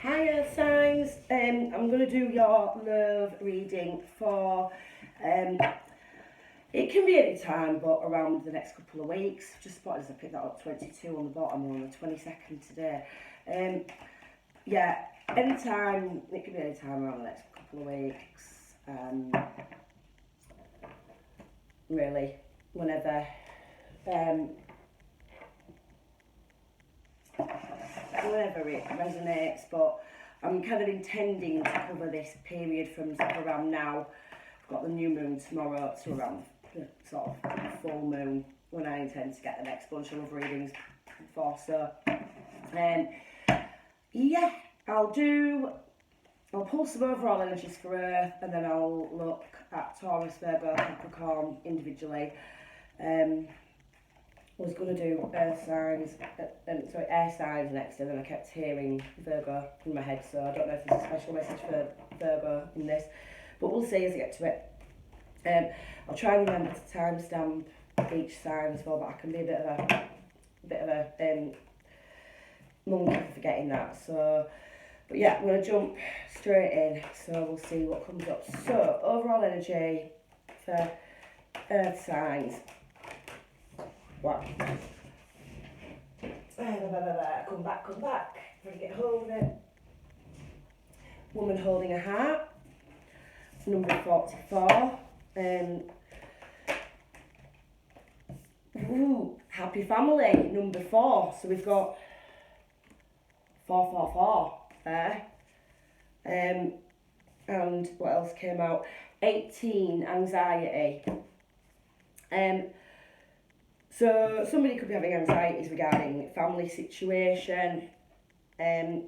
Hi Earth signs, I'm going to do your love reading for, it can be any time but around the next couple of weeks. Just spotted as I picked that up 22 on the bottom, on the 22nd today. Yeah, anytime, it can be any time around the next couple of weeks, really, whenever, whenever it resonates, but I'm kind of intending to cover this period from sort of around now. I've got the new moon tomorrow to around the sort of full moon when I intend to get the next bunch of love readings for. So, yeah, I'll pull some overall energies for Earth, and then I'll look at Taurus, Virgo, Capricorn individually. I was going to do air signs next, and then I kept hearing Virgo in my head, so I don't know if there's a special message for Virgo in this, but we'll see as I get to it. I'll try and remember to timestamp each sign as well, but I can be a bit of a monkey for forgetting that. So, but yeah, I'm going to jump straight in, so we'll see what comes up. So, overall energy for earth signs. Wow. Come back. Try to get hold of it. Woman holding a heart. Number 44. Happy family. Number 4. So we've got 444 there. And what else came out? 18, anxiety. So somebody could be having anxieties regarding family situation. The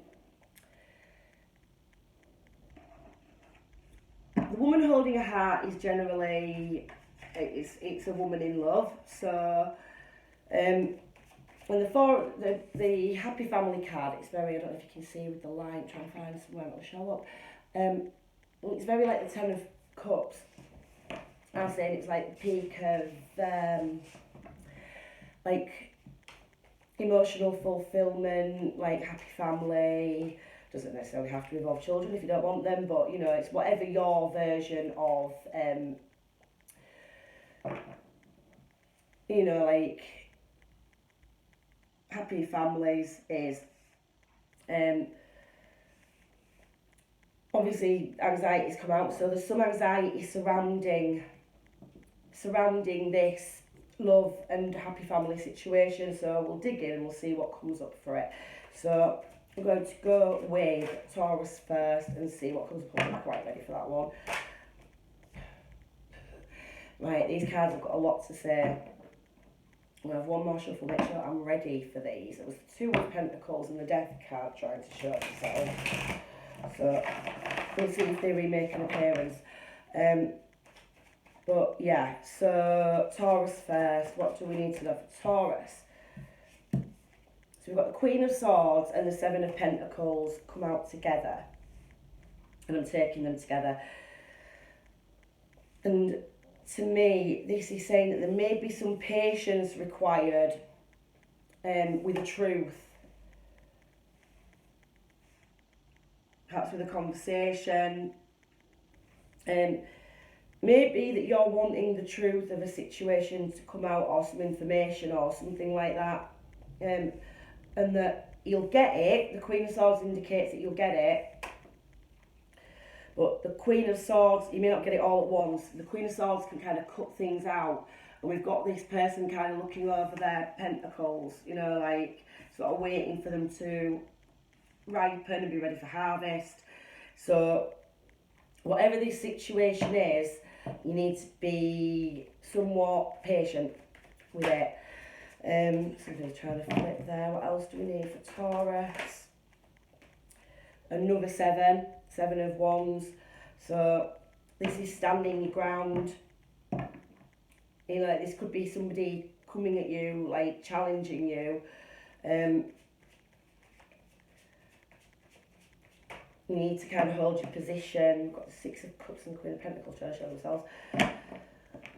woman holding a heart is generally, it's a woman in love. So, and the happy family card, it's very, I don't know if you can see with the light, trying to find somewhere it'll show up. It's very like the 10 of cups. I was saying it's like the peak of, like emotional fulfillment, like happy family. Doesn't necessarily have to involve children if you don't want them, but you know, it's whatever your version of you know, like happy families is. Obviously anxieties come out, so there's some anxiety surrounding this love and happy family situation, so we'll dig in and we'll see what comes up for it. So I'm going to go with Taurus first and see what comes up. I'm not quite ready for that one. Right, these cards have got a lot to say. I'm going to have one more shuffle, make sure I'm ready for these. It was the 2 of Pentacles and the Death card trying to show itself. So we'll see if they remake an appearance. But yeah, so Taurus first. What do we need to know for Taurus? So we've got the Queen of Swords and the 7 of Pentacles come out together. And I'm taking them together. And to me, this is saying that there may be some patience required with the truth. Perhaps with a conversation. Maybe that you're wanting the truth of a situation to come out, or some information or something like that, and that you'll get it. The Queen of Swords indicates that you'll get it, but the Queen of Swords, you may not get it all at once. The Queen of Swords can kind of cut things out, and we've got this person kind of looking over their pentacles, you know, like sort of waiting for them to ripen and be ready for harvest. So whatever this situation is, you need to be somewhat patient with it. So I'm going to try to flip there. What else do we need for Taurus? Another 7 of Wands. So this is standing your ground. You know, this could be somebody coming at you, like challenging you. You need to kind of hold your position. You've got the 6 of Cups and the Queen of Pentacles trying to show themselves.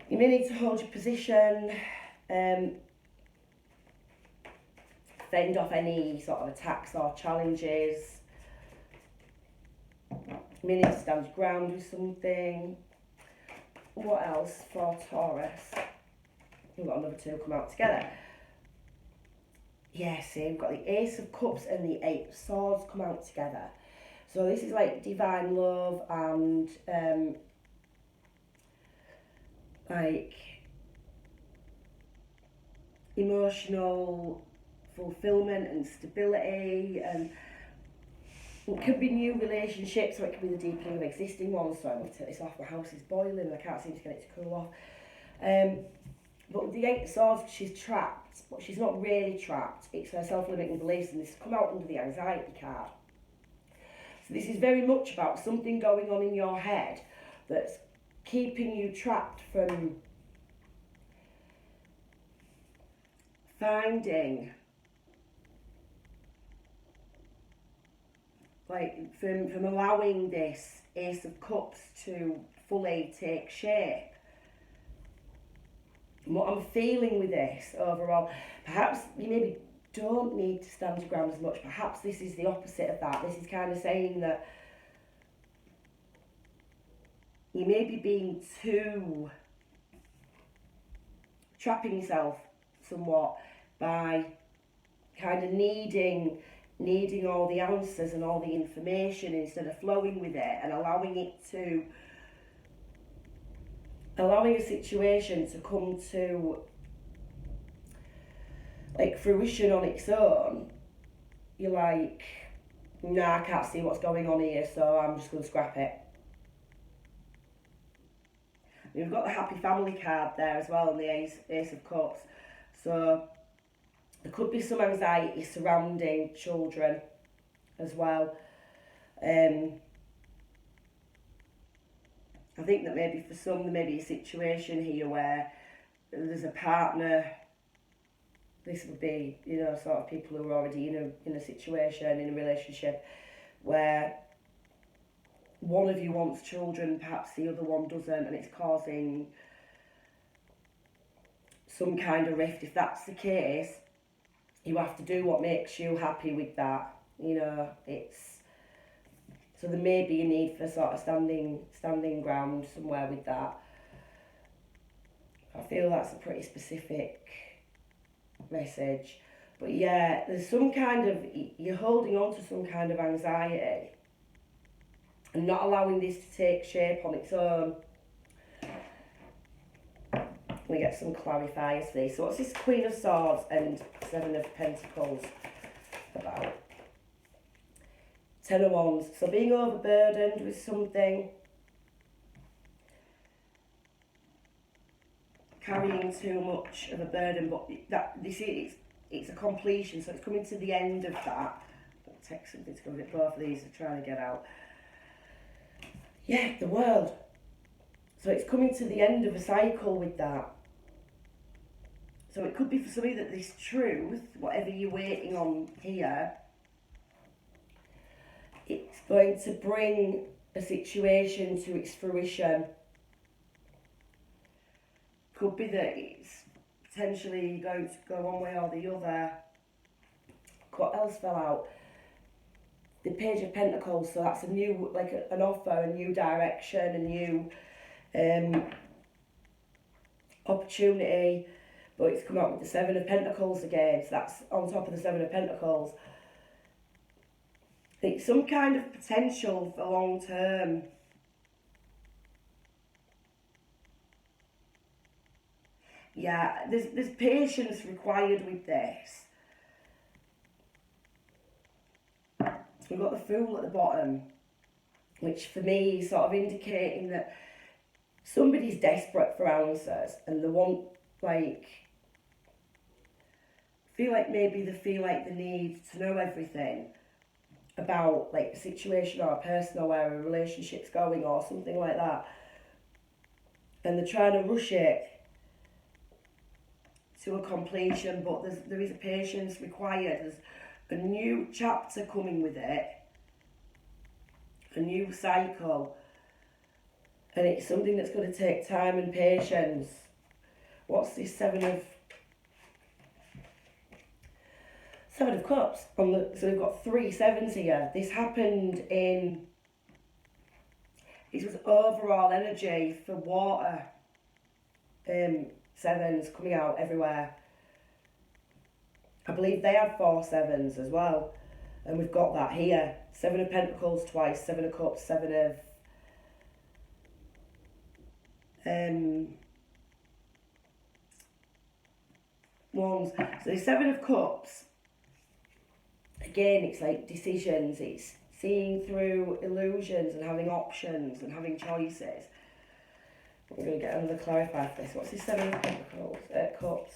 You may need to hold your position, fend off any sort of attacks or challenges. You may need to stand your ground with something. What else for Taurus? We've got another two come out together. Yeah, see, we've got the Ace of Cups and the Eight of Swords come out together. So this is like divine love and like emotional fulfillment and stability, and it could be new relationships, or it could be the deepening of existing ones. So I'm going to take this off, my house is boiling and I can't seem to get it to cool off. But with the Eight of Swords, she's trapped, but she's not really trapped. It's her self-limiting beliefs, and this has come out under the anxiety card. So this is very much about something going on in your head that's keeping you trapped from finding, like, from allowing this Ace of Cups to fully take shape. And what I'm feeling with this overall, perhaps you maybe don't need to stand your ground as much. Perhaps this is the opposite of that. This is kind of saying that you may be being too, trapping yourself somewhat by kind of needing all the answers and all the information instead of flowing with it and allowing a situation to come to like fruition on its own. You're like, nah, I can't see what's going on here, so I'm just going to scrap it. We've got the Happy Family card there as well, and the Ace of Cups. So there could be some anxiety surrounding children as well. I think that maybe for some there may be a situation here where there's a partner. This would be, you know, sort of people who are already in a situation, in a relationship, where one of you wants children, perhaps the other one doesn't, and it's causing some kind of rift. If that's the case, you have to do what makes you happy with that. You know, so there may be a need for sort of standing ground somewhere with that. I feel that's a pretty specific message. But yeah, there's some kind of, you're holding on to some kind of anxiety and not allowing this to take shape on its own. We get some clarifiers for this. So what's this Queen of Swords and Seven of Pentacles about? Ten of Wands. So being overburdened with something, carrying too much of a burden, but it's a completion, so it's coming to the end of that. I'll take something to go with it. Both of these are trying to get out. Yeah, the World. So it's coming to the end of a cycle with that. So it could be for somebody that this truth, whatever you're waiting on here, it's going to bring a situation to its fruition. Could be that it's potentially going to go one way or the other. What else fell out? The Page of Pentacles. So that's a new, like an offer, a new direction, a new opportunity. But it's come out with the Seven of Pentacles again. So that's on top of the Seven of Pentacles. It's some kind of potential for long term. Yeah, there's patience required with this. We've got the Fool at the bottom, which for me is sort of indicating that somebody's desperate for answers and they want, like, feel like they need to know everything about, like, a situation or a person or where a relationship's going or something like that. And they're trying to rush it to a completion, but there is a patience required. There's a new chapter coming with it, a new cycle, and it's something that's going to take time and patience. What's this Seven of Cups? So we've got 3 sevens here. This happened in It was overall energy for water. Sevens coming out everywhere. I believe they had 4 sevens as well. And we've got that here. 7 of Pentacles twice, 7 of Cups, 7 of Wands. So the 7 of Cups, again, it's like decisions. It's seeing through illusions and having options and having choices. We're going to get another clarifier for this. What's the 7 of Pentacles? Cups.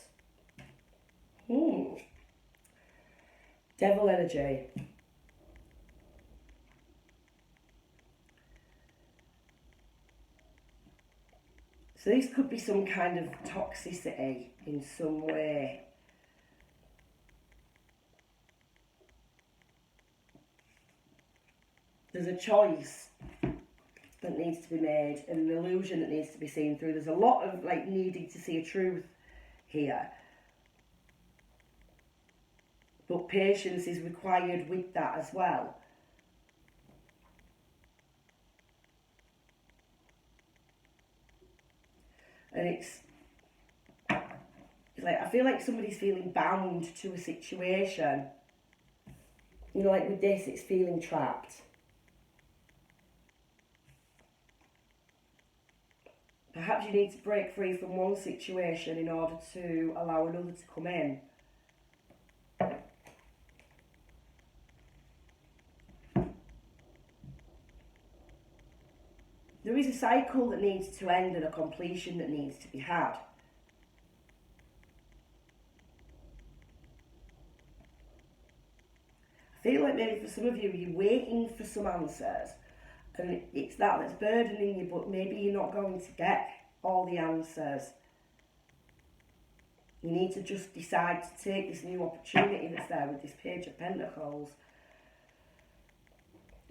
Devil energy. So this could be some kind of toxicity in some way. There's a choice that needs to be made and an illusion that needs to be seen through. There's a lot of like needing to see a truth here. But patience is required with that as well. And it's like, I feel like somebody's feeling bound to a situation. You know, like with this, it's feeling trapped. Perhaps you need to break free from one situation in order to allow another to come in. There is a cycle that needs to end and a completion that needs to be had. I feel like maybe for some of you, you're waiting for some answers. And it's that's burdening you, but maybe you're not going to get all the answers. You need to just decide to take this new opportunity that's there with this Page of Pentacles.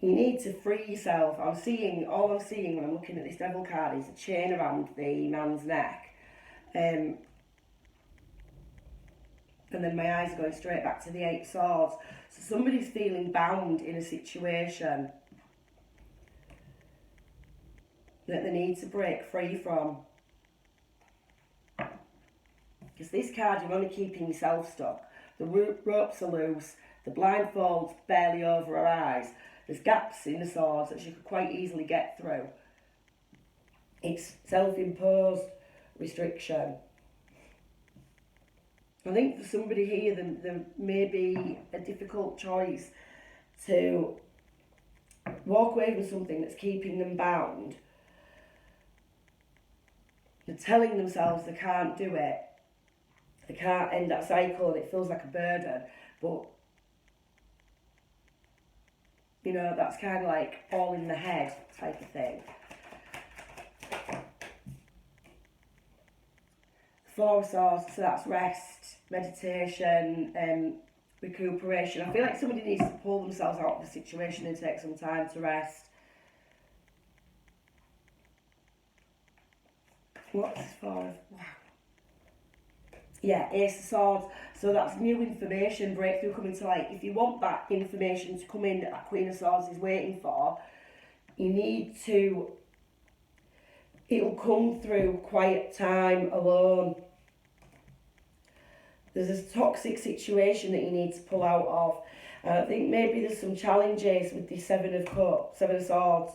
You need to free yourself. All I'm seeing when I'm looking at this Devil card is a chain around the man's neck. And then my eyes are going straight back to the 8 Swords. So somebody's feeling bound in a situation that they need to break free from. Because this card, you're only keeping yourself stuck. The ropes are loose, the blindfold's barely over her eyes. There's gaps in the swords that she could quite easily get through. It's self-imposed restriction. I think for somebody here, there may be a difficult choice to walk away from something that's keeping them bound. They're telling themselves they can't do it. They can't end that cycle and it feels like a burden. But, you know, that's kind of like all in the head type of thing. 4 of Swords, so that's rest, meditation, recuperation. I feel like somebody needs to pull themselves out of the situation and take some time to rest. What's 4 of... Wow. Yeah, Ace of Swords. So that's new information, breakthrough coming to light. If you want that information to come in that Queen of Swords is waiting for, you need to... It'll come through quiet time, alone. There's a toxic situation that you need to pull out of. And I think maybe there's some challenges with the 7 of Cups, 7 of Swords.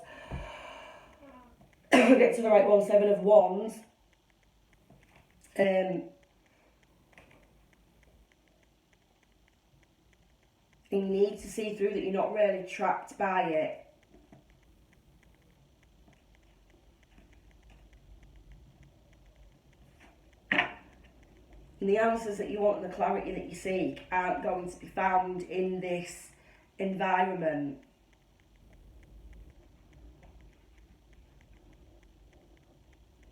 I'll get to the right one, 7 of Wands. And you need to see through that you're not really trapped by it. And the answers that you want and the clarity that you seek aren't going to be found in this environment.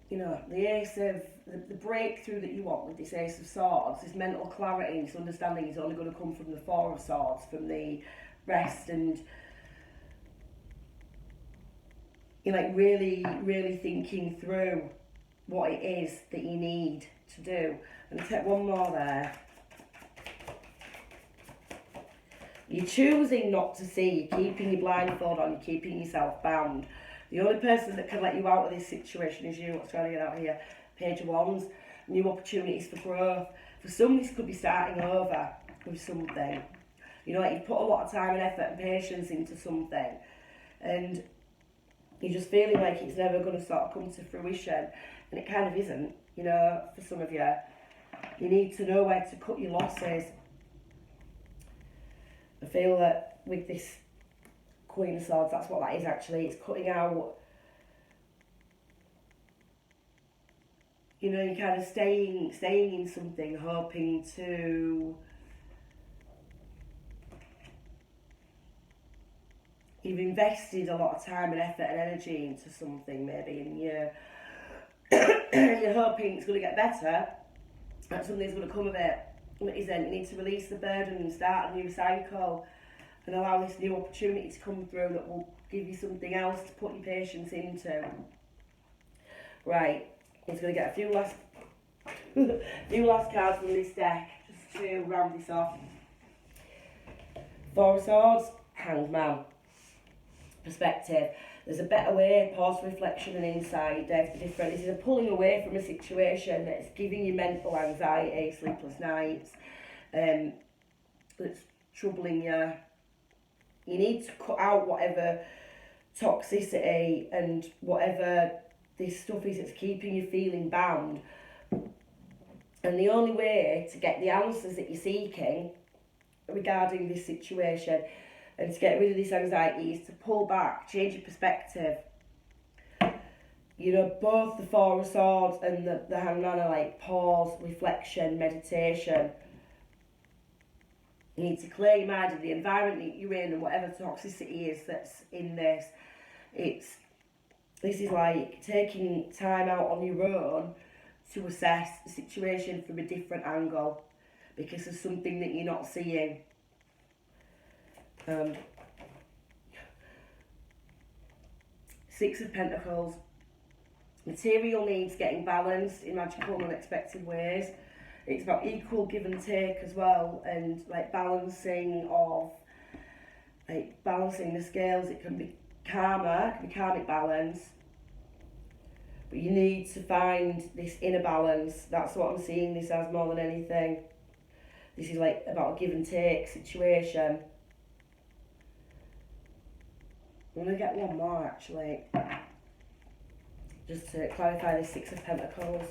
You know, the Ace of, the breakthrough that you want with this Ace of Swords, this mental clarity and this understanding is only going to come from the 4 of Swords, from the rest and, you know, like really thinking through what it is that you need to do. And I'll take one more there. You're choosing not to see, you're keeping your blindfold on, you're keeping yourself bound. The only person that can let you out of this situation is you. What's trying to get out here? Page of Wands. New opportunities for growth. For some, this could be starting over with something. You know, like you've put a lot of time and effort and patience into something, and you're just feeling like it's never going to sort of come to fruition, and it kind of isn't. You know, for some of you, you need to know where to cut your losses. I feel that with this Queen of Swords, that's what that is actually. It's cutting out, you know, you're kind of staying in something, hoping to, you've invested a lot of time and effort and energy into something maybe, and you're hoping it's going to get better, that something's going to come of it. And it isn't. You need to release the burden and start a new cycle and allow this new opportunity to come through that will give you something else to put your patience into. Right, he's going to get a few last cards from this deck just to round this off. Four of Swords, Hanged Man. Perspective. There's a better way, pause, reflection and insight. Different. This is a pulling away from a situation that's giving you mental anxiety, sleepless nights, that's troubling you. You need to cut out whatever toxicity and whatever this stuff is that's keeping you feeling bound. And the only way to get the answers that you're seeking regarding this situation and to get rid of this anxiety is to pull back, change your perspective. You know, both the Four of Swords and the Hanged Man are like pause, reflection, meditation. You need to clear your mind of the environment that you're in and whatever toxicity is that's in this. This is like taking time out on your own to assess the situation from a different angle because there's something that you're not seeing. Six of Pentacles. Material needs getting balanced in magical and unexpected ways. It's about equal give and take as well, and like balancing the scales. It can be karma, it can be karmic balance, but you need to find this inner balance. That's what I'm seeing this as more than anything. This is like about a give and take situation. I'm going to get one more actually, just to clarify the Six of Pentacles.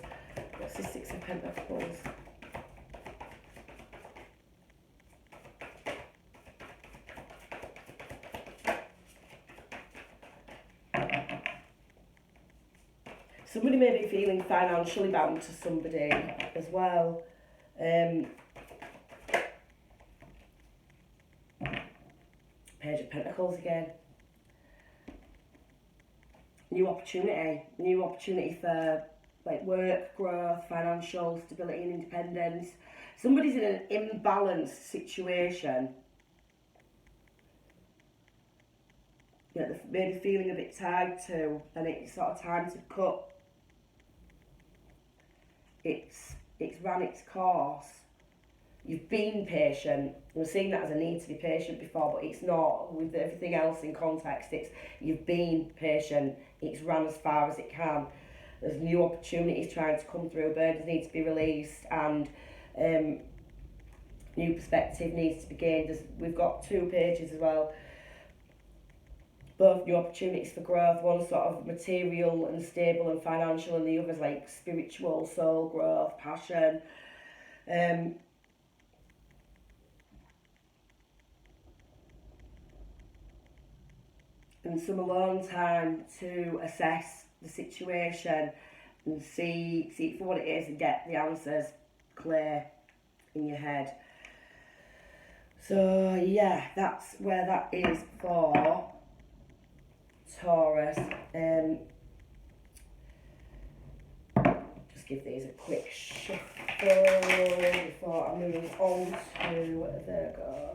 What's the Six of Pentacles? Somebody may be feeling financially bound to somebody as well. Page of Pentacles again. New opportunity for like work, growth, financial stability and independence. Somebody's in an imbalanced situation. You know, they're maybe feeling a bit tied to, and it's sort of time to cut. It's ran its course. You've been patient. We're seeing that as a need to be patient before, but it's not. With everything else in context, it's you've been patient. It's ran as far as it can. There's new opportunities trying to come through. Burdens need to be released, and new perspective needs to be gained. We've got two pages as well. Both new opportunities for growth. One sort of material and stable and financial, and the other's like spiritual, soul growth, passion. And some alone time to assess the situation and see it for what it is and get the answers clear in your head. So yeah, that's where that is for Taurus. Just give these a quick shuffle before I move on to Virgo.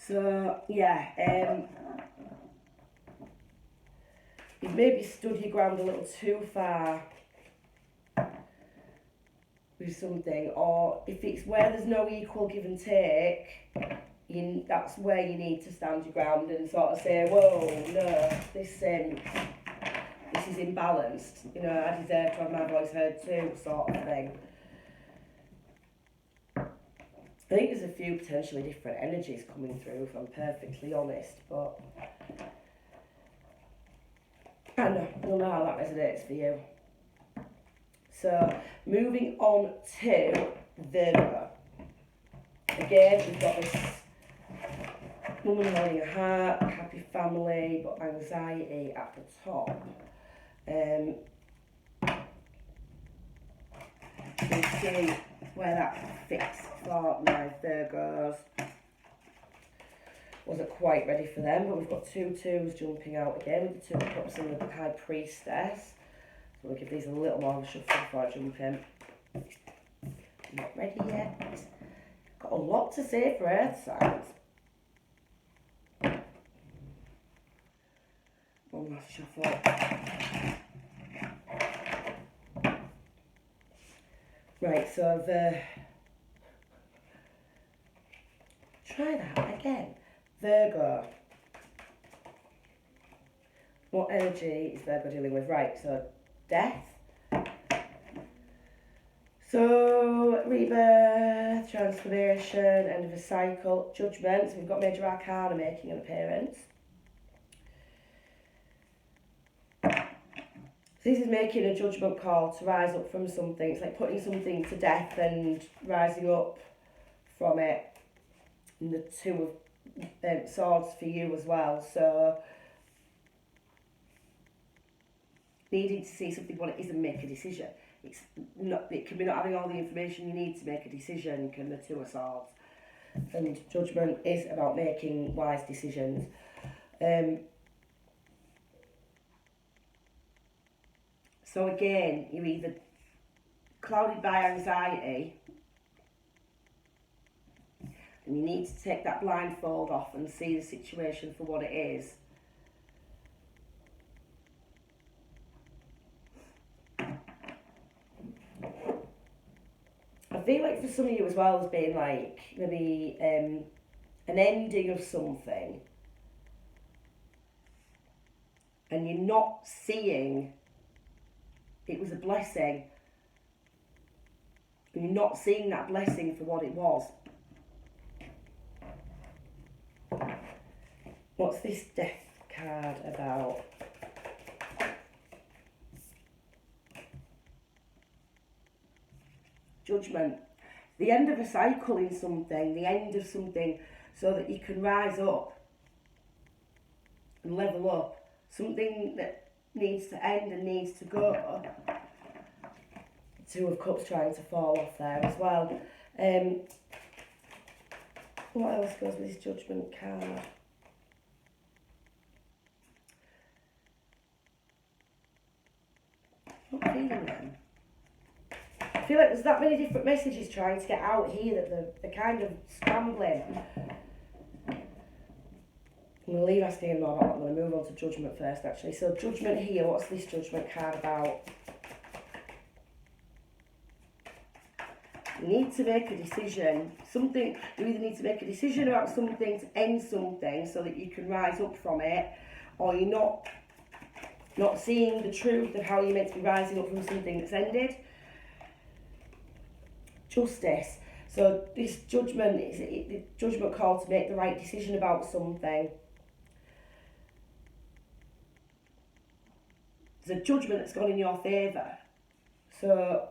So yeah, you've maybe stood your ground a little too far with something, or if it's where there's no equal give and take, that's where you need to stand your ground and sort of say, whoa, no, this is imbalanced, you know, I deserve to have my voice heard too, sort of thing. I think there's a few potentially different energies coming through, if I'm perfectly honest, but I don't know how that resonates for you. So, moving on to Virgo. Again, we've got this woman holding a heart, happy family, but anxiety at the top. You see where that fits for my Virgos. Wasn't quite ready for them, but we've got 2 twos jumping out again with the 2 of Cups and the High Priestess. So we'll give these a little more of a shuffle before I jump in. Not ready yet. Got a lot to say for Earth signs. One last shuffle. Right, so try that again. Virgo. What energy is Virgo dealing with? Right, so death. So, rebirth, transformation, end of a cycle, judgment. So we've got major arcana making an appearance. So this is making a judgment call to rise up from something. It's like putting something to death and rising up from it. And the 2 of Swords for you as well. So, needing to see something what it is and make a decision. It can be not having all the information you need to make a decision, can the 2 of Swords. And judgment is about making wise decisions. So again, you're either clouded by anxiety and you need to take that blindfold off and see the situation for what it is. I feel like for some of you as well as being like maybe an ending of something and you're not seeing it was a blessing and you're not seeing that blessing for what it was. What's this death card about? Judgment. The end of a cycle in something, the end of something so that you can rise up and level up. Something that needs to end and needs to go. 2 of Cups trying to fall off there as well. What else goes with this judgment card? Not feeling them. I feel like there's that many different messages trying to get out here that they're kind of scrambling. I'm going to leave asking more about that. I'm going to move on to judgment first actually. So judgment here, what's this judgment card about? You need to make a decision. You either need to make a decision about something to end something so that you can rise up from it, or you're not seeing the truth of how you're meant to be rising up from something that's ended. Justice. So this judgment is the judgment call to make the right decision about something. There's a judgment that's gone in your favour. So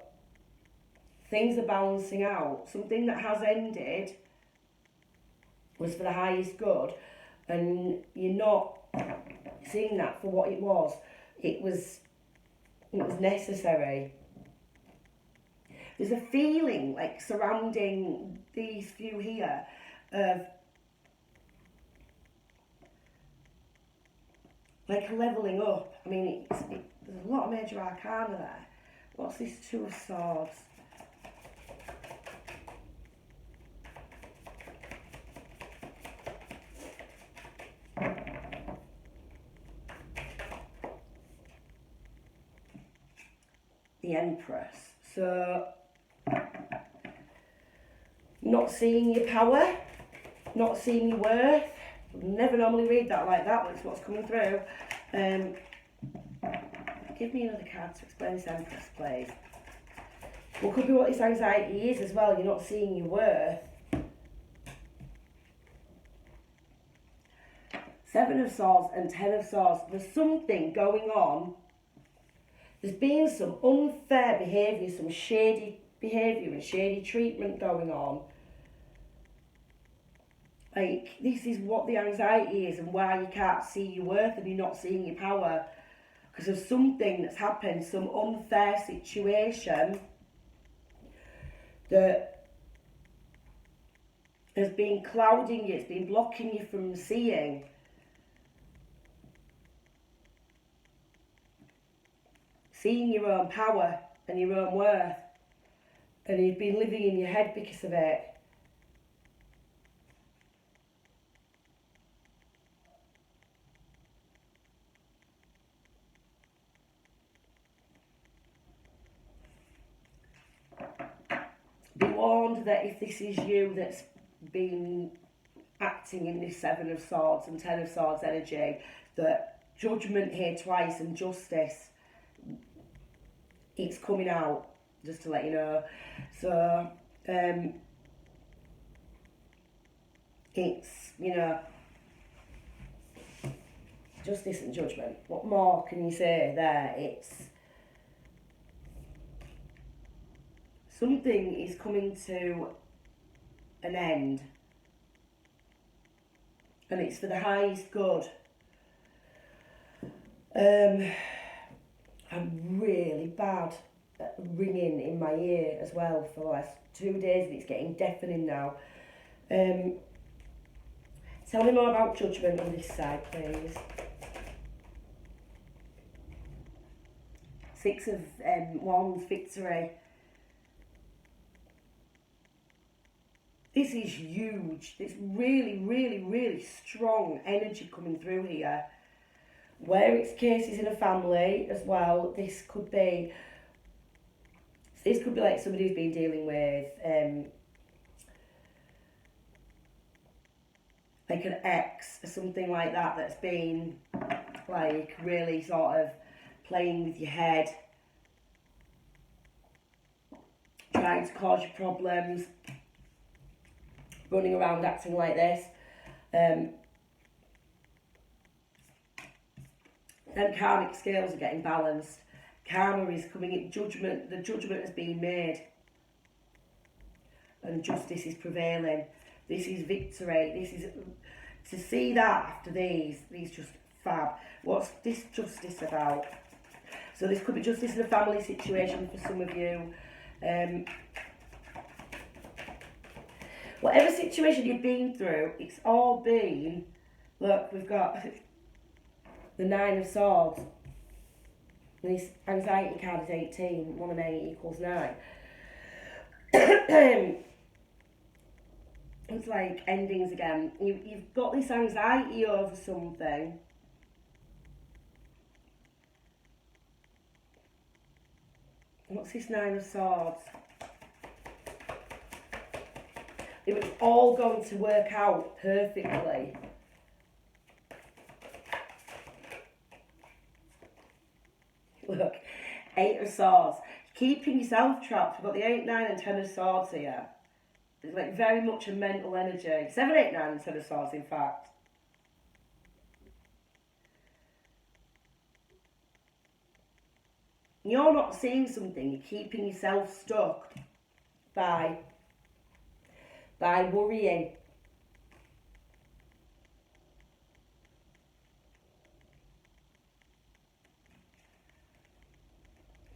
things are balancing out. Something that has ended was for the highest good, and you're not seeing that for what it was. It was necessary. There's a feeling like surrounding these few here of like a levelling up. I mean, there's a lot of major arcana there. What's this 2 of Swords? The Empress. So Not seeing your power, not seeing your worth. Never normally read that like that, but it's what's coming through. Give me another card to explain this Empress, please. Well, could be what this anxiety is as well. You're not seeing your worth. Seven of Swords and Ten of Swords. There's something going on. There's been some unfair behaviour, some shady behaviour and shady treatment going on. Like, this is what the anxiety is and why you can't see your worth and you're not seeing your power. Because of something that's happened, some unfair situation that has been clouding you, it's been blocking you from seeing. Seeing your own power and your own worth. And you've been living in your head because of it. Be warned that if this is you that's been acting in this Seven of Swords and Ten of Swords energy, that judgment here twice and justice, it's coming out, just to let you know. So, it's, you know, justice and judgment. What more can you say there? It's something is coming to an end, and it's for the highest good. I'm really bad at ringing in my ear as well for the last 2 days, and it's getting deafening now. Tell me more about judgment on this side, please. Six of Wands, victory. This is huge. It's really, really, really strong energy coming through here. Where it's cases in a family as well, this could be like somebody who's been dealing with like an ex or something like that that's been like really sort of playing with your head, trying to cause you problems, running around acting like this. Then karmic scales are getting balanced. Karma is coming in, judgment, the judgment has been made. And justice is prevailing. This is victory. This is, to see that after these just fab. What's this justice about? So this could be justice in a family situation for some of you. Whatever situation you've been through, it's all been, look, we've got the Nine of Swords. And this anxiety card is 18. 1 and 8 equals 9. It's like endings again. You've got this anxiety over something. What's this Nine of Swords? It was all going to work out perfectly. Look, 8 of Swords. Keeping yourself trapped. We've got the 8, 9 and 10 of Swords here. It's like very much a mental energy. 7, 8, 9 and 10 of Swords, in fact. You're not seeing something. You're keeping yourself stuck by worrying.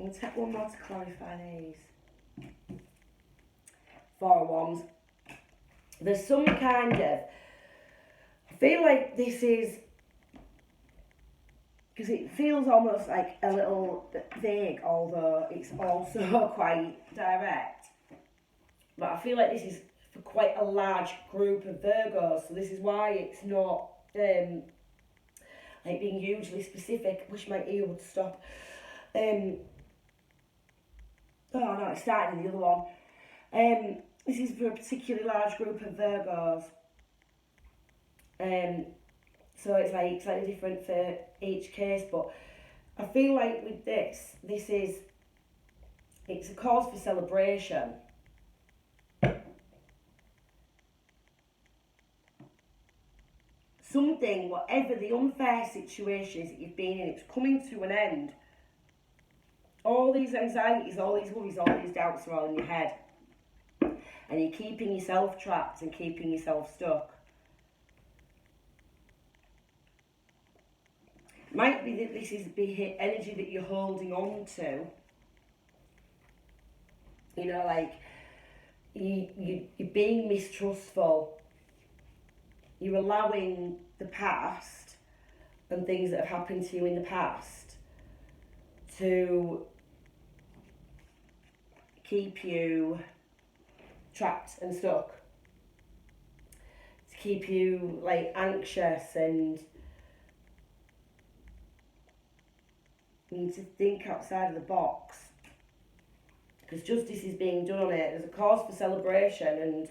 I'll take one more to clarify these. 4 of Wands. There's some kind of, I feel like this is, because it feels almost like a little bit vague, although it's also quite direct. But I feel like this is for quite a large group of Virgos, so this is why it's not like being hugely specific. I wish my ear would stop. Oh no, it started in the other one. This is for a particularly large group of Virgos. So it's like slightly different for each case, but I feel like with this it's a cause for celebration. Something, whatever the unfair situation is that you've been in, it's coming to an end. All these anxieties, all these worries, all these doubts are all in your head. And you're keeping yourself trapped and keeping yourself stuck. Might be that this is the energy that you're holding on to. You know, like, you're being mistrustful. You're allowing the past and things that have happened to you in the past to keep you trapped and stuck. To keep you, like, anxious, and you need to think outside of the box. Because justice is being done on it. There's a cause for celebration and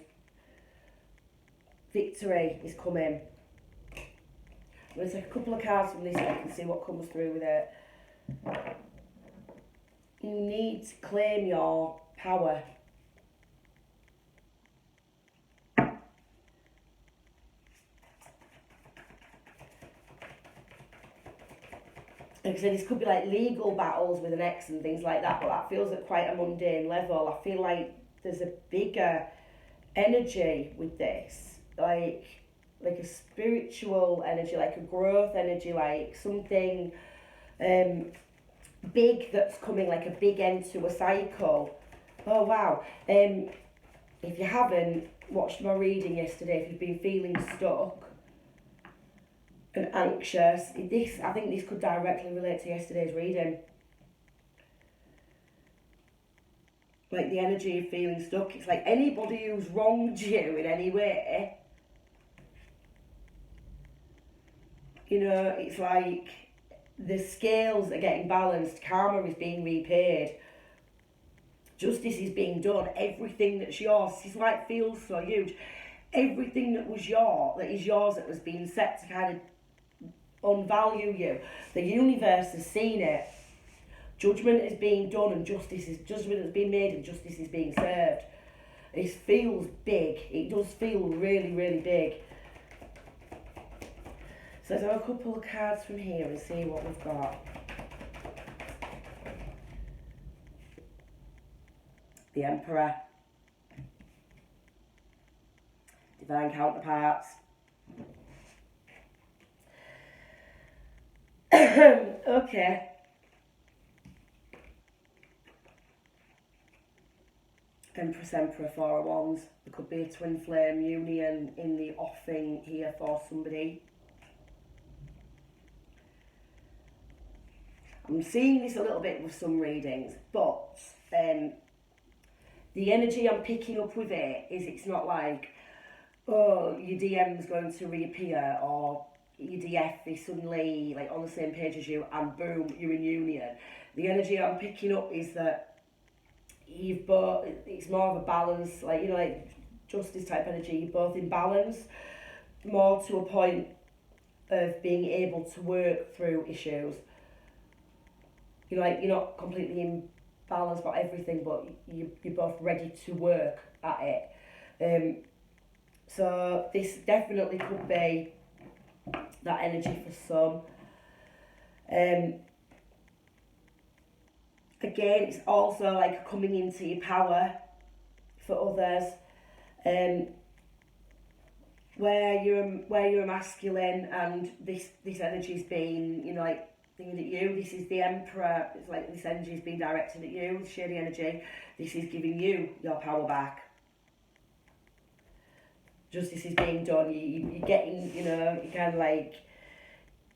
victory is coming. I'm going to take a couple of cards from this deck and see what comes through with it. You need to claim your power. Like I said, this could be like legal battles with an ex and things like that, but that feels at quite a mundane level. I feel like there's a bigger energy with this, like a spiritual energy, like a growth energy, like something big that's coming, like a big end to a cycle. Oh wow. If you haven't watched my reading yesterday, if you've been feeling stuck and anxious, I think this could directly relate to yesterday's reading. Like the energy of feeling stuck. It's like anybody who's wronged you in any way, you know, it's like the scales are getting balanced, karma is being repaid, justice is being done, everything that's yours. This is why it feels so huge. Everything that is yours, that was being set to kind of unvalue you. The universe has seen it. Judgment is being done and judgment has been made and justice is being served. It feels big. It does feel really, really big. So let's have a couple of cards from here and see what we've got. The Emperor. Divine Counterparts. Okay. Emperor, Four of Wands. There could be a twin flame union in the offing here for somebody. I'm seeing this a little bit with some readings, but the energy I'm picking up with it is it's not like, oh, your DM's going to reappear, or your DF is suddenly like on the same page as you and boom, you're in union. The energy I'm picking up is that it's more of a balance, like, you know, like justice type energy. You're both in balance, more to a point of being able to work through issues. You know, like you're not completely in balance about everything, but you're both ready to work at it. So this definitely could be that energy for some. Again, it's also like coming into your power for others. Where you're a masculine and this energy's been, you know, like thinking at you. This is the Emperor. It's like this energy's being directed at you, the shady energy. This is giving you your power back. Justice is being done. You're getting, you know, you're kind of like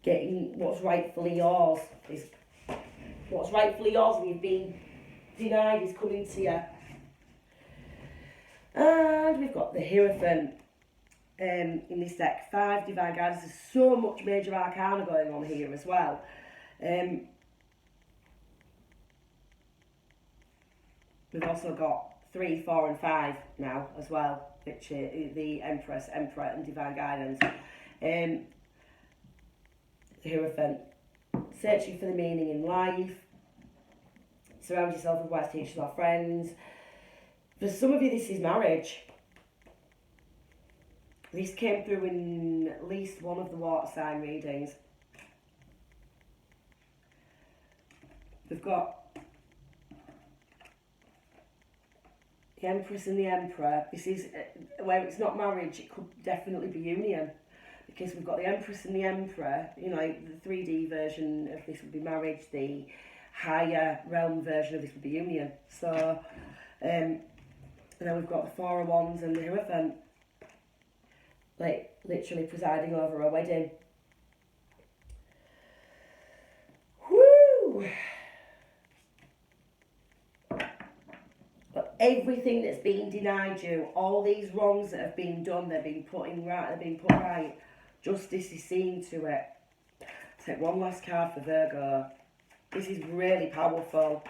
getting what's rightfully yours. What's rightfully yours and you've been denied is coming to you. And we've got the Hierophant in this deck. 5 Divine Guidance. There's so much major arcana going on here as well. We've also got 3, 4 and 5 now as well, which is the Empress, Emperor and Divine Guidance. The Hierophant, searching for the meaning in life. Surround yourself with wise teachers or friends. For some of you, this is marriage. This came through in at least one of the water sign readings. We've got the Empress and the Emperor. This is where it's not marriage, it could definitely be union. Because we've got the Empress and the Emperor, you know, the 3D version of this would be marriage, the higher realm version of this would be union. So, and then we've got the Four of Wands and the Hierophant, like literally presiding over a wedding. Woo! But everything that's been denied you, all these wrongs that have been done, they're being put in right, they're being put right. Justice is seen to it. Take one last card for Virgo. This is really powerful.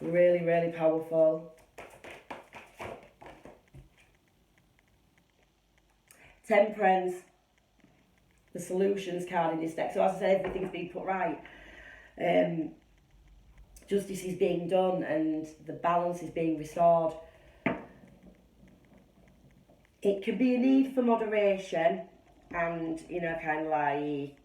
Really, really powerful. Temperance. The solutions card in this deck. So as I said, everything's been put right. Justice is being done and the balance is being restored. It can be a need for moderation and, you know, kind of like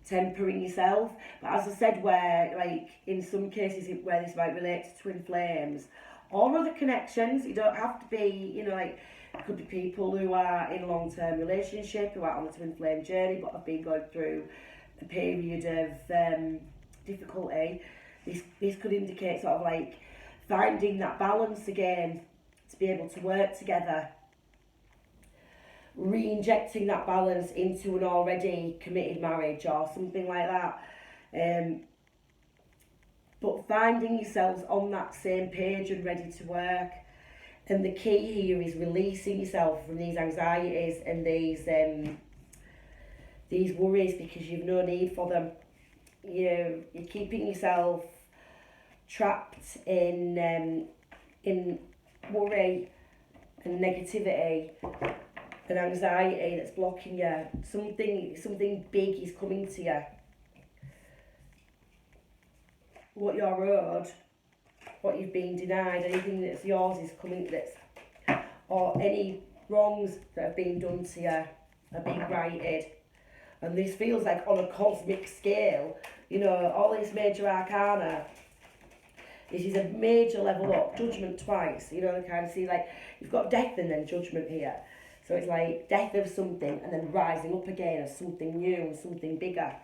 tempering yourself. But as I said, where, like, in some cases where this might relate to twin flames or other connections, you don't have to be, you know, like, it could be people who are in a long-term relationship, who are on the twin flame journey, but have been going through a period of difficulty. This could indicate sort of like finding that balance again, to be able to work together, re-injecting that balance into an already committed marriage or something like that. But finding yourselves on that same page and ready to work. And the key here is releasing yourself from these anxieties and these worries, because you've no need for them. You're keeping yourself trapped in worry and negativity and anxiety that's blocking you. Something big is coming to you. What you're owed, what you've been denied, anything that's yours is coming, or any wrongs that have been done to you are being righted. And this feels like on a cosmic scale, you know, all these major arcana, this is a major level up, judgment twice, you know, I kind of see like, you've got death and then judgment here. So it's like death of something and then rising up again as something new and something bigger.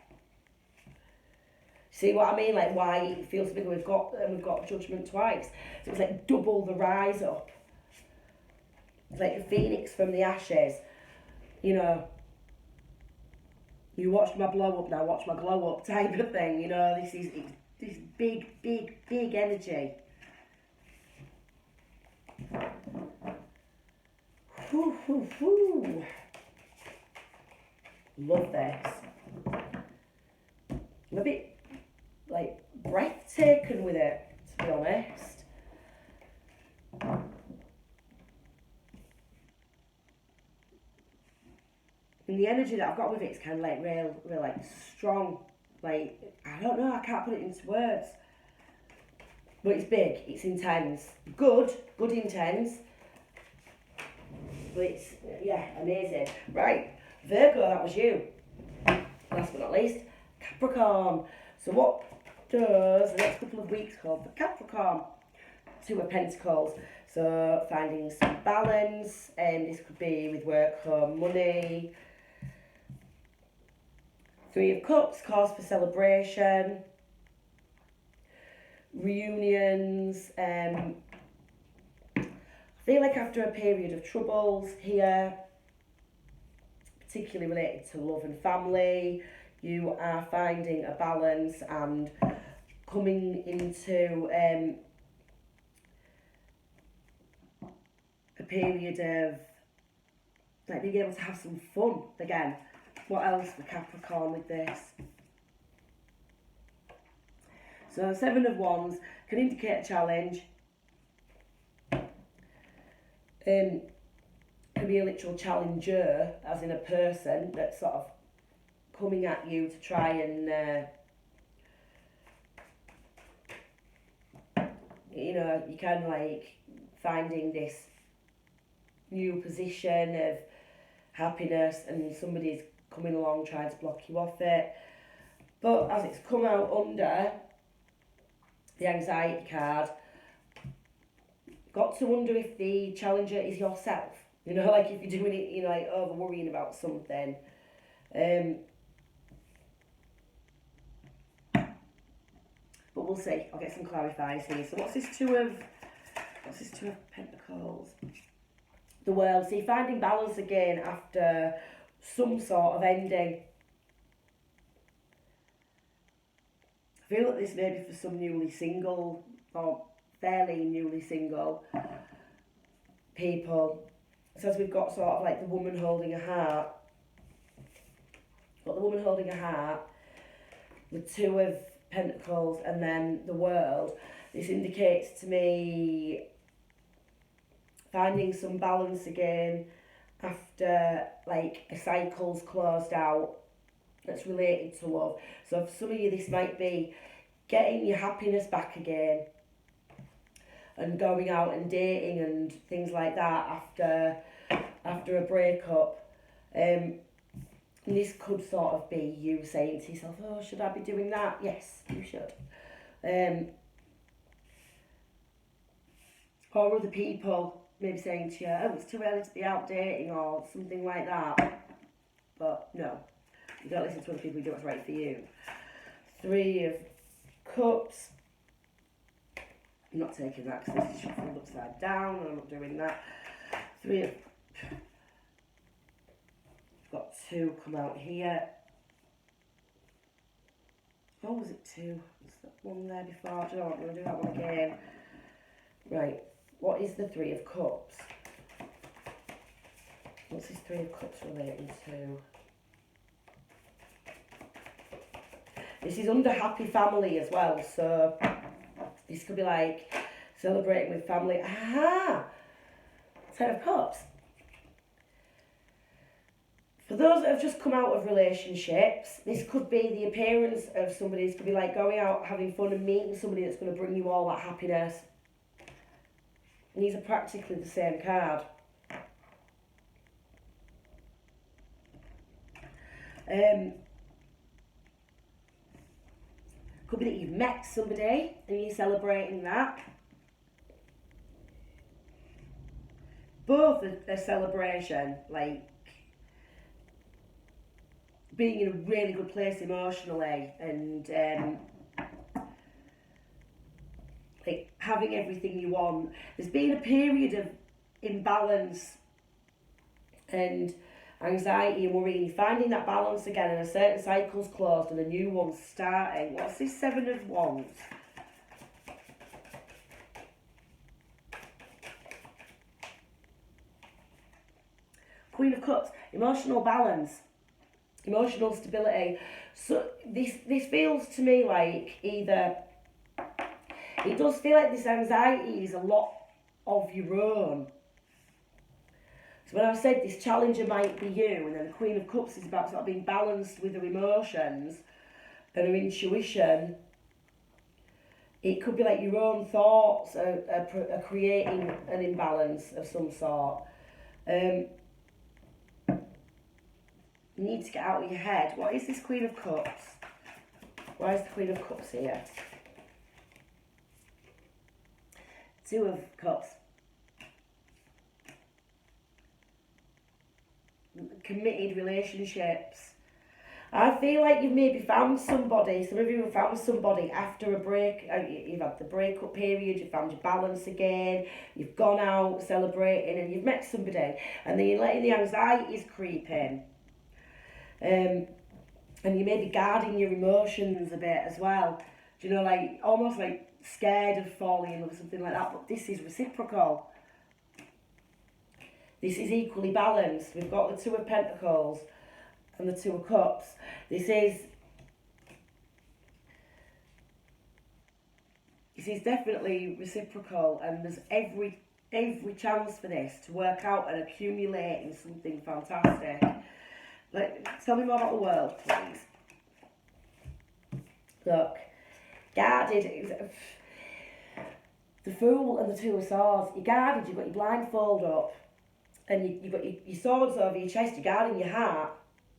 See what I mean? Like why it feels bigger. We've got judgment twice. So it's like double the rise up. It's like a phoenix from the ashes. You know, you watched my blow up, now watch my glow up type of thing. You know, this is this big energy. Whew, whew, whew. Love this. I'm a bit like breathtaking with it, to be honest. And the energy that I've got with it is kind of like real like strong. Like, I don't know, I can't put it into words. But it's big, it's intense. Good intense. But it's, yeah, amazing. Right, Virgo, that was you. Last but not least, Capricorn. So what does the next couple of weeks hold for Capricorn? Two of Pentacles. So finding some balance, and this could be with work, home, money. Three of Cups, cause for celebration. Reunions. I feel like after a period of troubles here, particularly related to love and family, you are finding a balance and coming into a period of like being able to have some fun again. What else for Capricorn with this? So Seven of Wands can indicate a challenge. Can be a literal challenger, as in a person that's sort of coming at you to try and, you know, you kind of like finding this new position of happiness and somebody's coming along trying to block you off it. But as it's come out under the anxiety card, got to wonder if the challenger is yourself. You know, like if you're doing it, you know, like over worrying about something. But we'll see. I'll get some clarifiers here. So what's this Two of Pentacles? The World. See, finding balance again after some sort of ending. I feel like this may be for some newly single or fairly newly single people. So as we've got sort of like the woman holding a heart. Got the woman holding a heart, the Two of Pentacles, and then the World. This indicates to me finding some balance again after like a cycle's closed out that's related to love. So for some of you, this might be getting your happiness back again and going out and dating and things like that after a breakup. And this could sort of be you saying to yourself, oh, should I be doing that? Yes, you should. Or other people maybe saying to you, oh, it's too early to be out dating or something like that. But no, you don't listen to other people, you do what's right for you. Three of Cups. I'm not taking that because this is shuffled upside down and I'm not doing that. Three of... Got two come out here. Oh, was it two? Was that one there before? Do you know what? I'm going to do that one again. Right. What is the Three of Cups? What's this Three of Cups relating to? This is under happy family as well, so this could be like celebrating with family. Aha! Ten of Cups. For those that have just come out of relationships, this could be the appearance of somebody. This could be like going out, having fun and meeting somebody that's going to bring you all that happiness. And these are practically the same card. Could be that you've met somebody and you're celebrating that. Both a celebration, like being in a really good place emotionally and like having everything you want. There's been a period of imbalance and anxiety and worry, finding that balance again, and a certain cycle's closed and a new one's starting. What's this Seven of Wands? Queen of Cups, emotional balance, emotional stability. So this feels to me like either, it does feel like this anxiety is a lot of your own. So when I said this challenger might be you, and then the Queen of Cups is about sort of being balanced with her emotions and her intuition, it could be like your own thoughts are creating an imbalance of some sort. You need to get out of your head. What is this Queen of Cups? Why is the Queen of Cups here? Two of Cups. Committed relationships. I feel like you've maybe found somebody, some of you have found somebody after a break, you've had the breakup period, you've found your balance again, you've gone out celebrating and you've met somebody and then you're letting the anxieties creep in. And you may be guarding your emotions a bit as well. Do you know, like almost like scared of falling in love or something like that, but this is reciprocal. This is equally balanced. We've got the Two of Pentacles and the Two of Cups. This is this is definitely reciprocal, and there's every chance for this to work out and accumulate in something fantastic. Like, tell me more about the world, please. Look, guarded. The Fool and the Two of Swords. You're guarded, you've got your blindfold up, and you've got your swords over your chest, you're guarding your heart.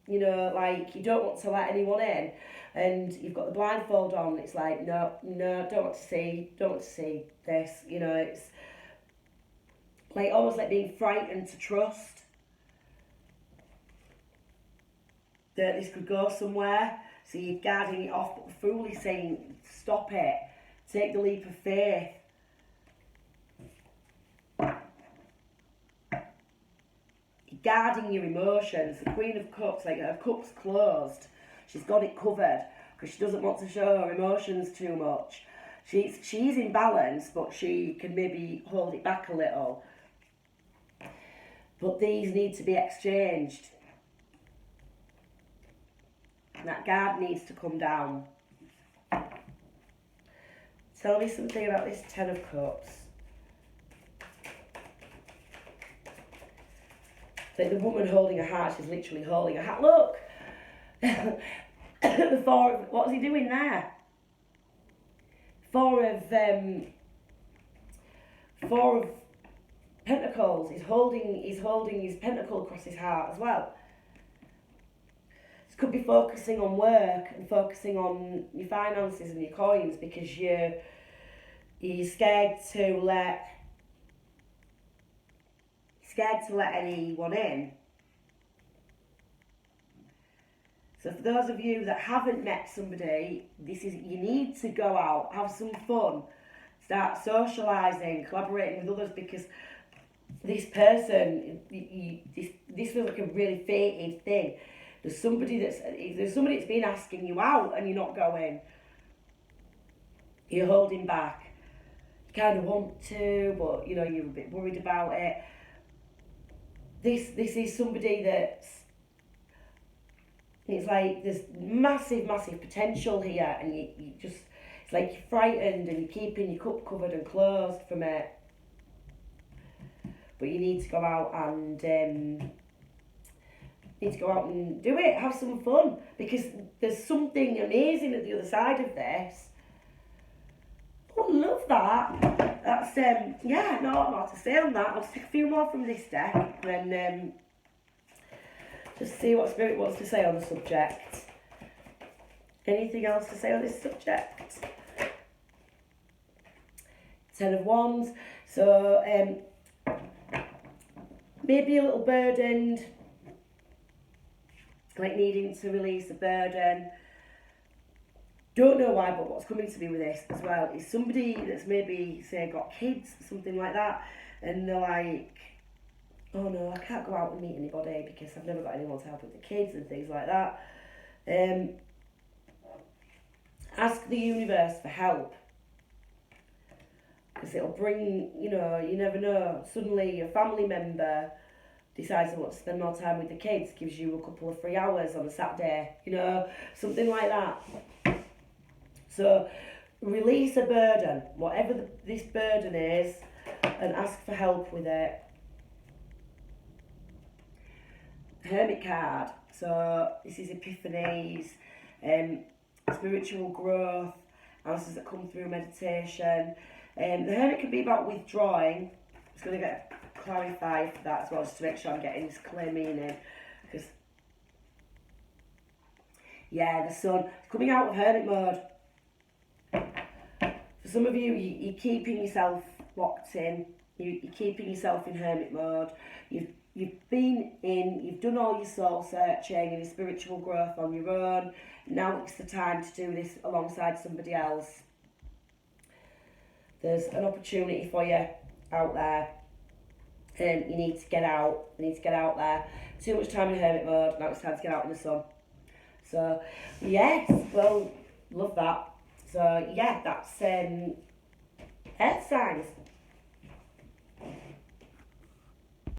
You know, like, you don't want to let anyone in, and you've got the blindfold on. It's like, no, don't want to see this. You know, it's like almost like being frightened to trust that this could go somewhere. So you're guarding it off, but the Fool is saying, stop it, take the leap of faith. You're guarding your emotions. The Queen of Cups, like, her cup's closed. She's got it covered because she doesn't want to show her emotions too much. She's in balance, but she can maybe hold it back a little. But these need to be exchanged. That guard needs to come down. Tell me something about this Ten of Cups. Like the woman holding a heart, she's literally holding a heart. Look! The Four of, what's he doing there? Four of Pentacles. He's holding his pentacle across his heart as well. This could be focusing on work and focusing on your finances and your coins, because you're scared to let anyone in. So for those of you that haven't met somebody, you need to go out, have some fun, start socialising, collaborating with others, because this person, this feels like a really fated thing. There's somebody that's been asking you out and you're not going. You're holding back. You kind of want to, but you know, you're a bit worried about it. This is somebody that's, it's like there's massive potential here, and you just, it's like you're frightened and you're keeping your cup covered and closed from it. But you need to go out and do it, have some fun, because there's something amazing at the other side of this. Oh, love that. That's yeah, not more to say on that. I'll just take a few more from this deck and just see what Spirit wants to say on the subject. Anything else to say on this subject? Ten of Wands. So maybe a little burdened, like needing to release a burden. Don't know why, but what's coming to me with this as well is somebody that's maybe, say, got kids, something like that, and they're like, oh no, I can't go out and meet anybody because I've never got anyone to help with the kids and things like that. Ask the universe for help, because it'll bring, you know, you never know, suddenly a family member decides they want to spend more time with the kids, gives you a couple of free hours on a Saturday, you know, something like that. So release a burden, whatever this burden is, and ask for help with it. Hermit card. So this is epiphanies, spiritual growth, answers that come through meditation. The Hermit can be about withdrawing. I'm just going to get clarified for that as well, just to make sure I'm getting this clear meaning. Because, yeah, the Sun coming out of Hermit mode. For some of you, you're keeping yourself locked in. You're keeping yourself in Hermit mode. You've done all your soul searching and your spiritual growth on your own. Now it's the time to do this alongside somebody else. There's an opportunity for you out there. And you need to get out. You need to get out there. Too much time in Hermit mode. Now it's time to get out in the sun. So, yes, well, love that. So, yeah, that's Earth signs.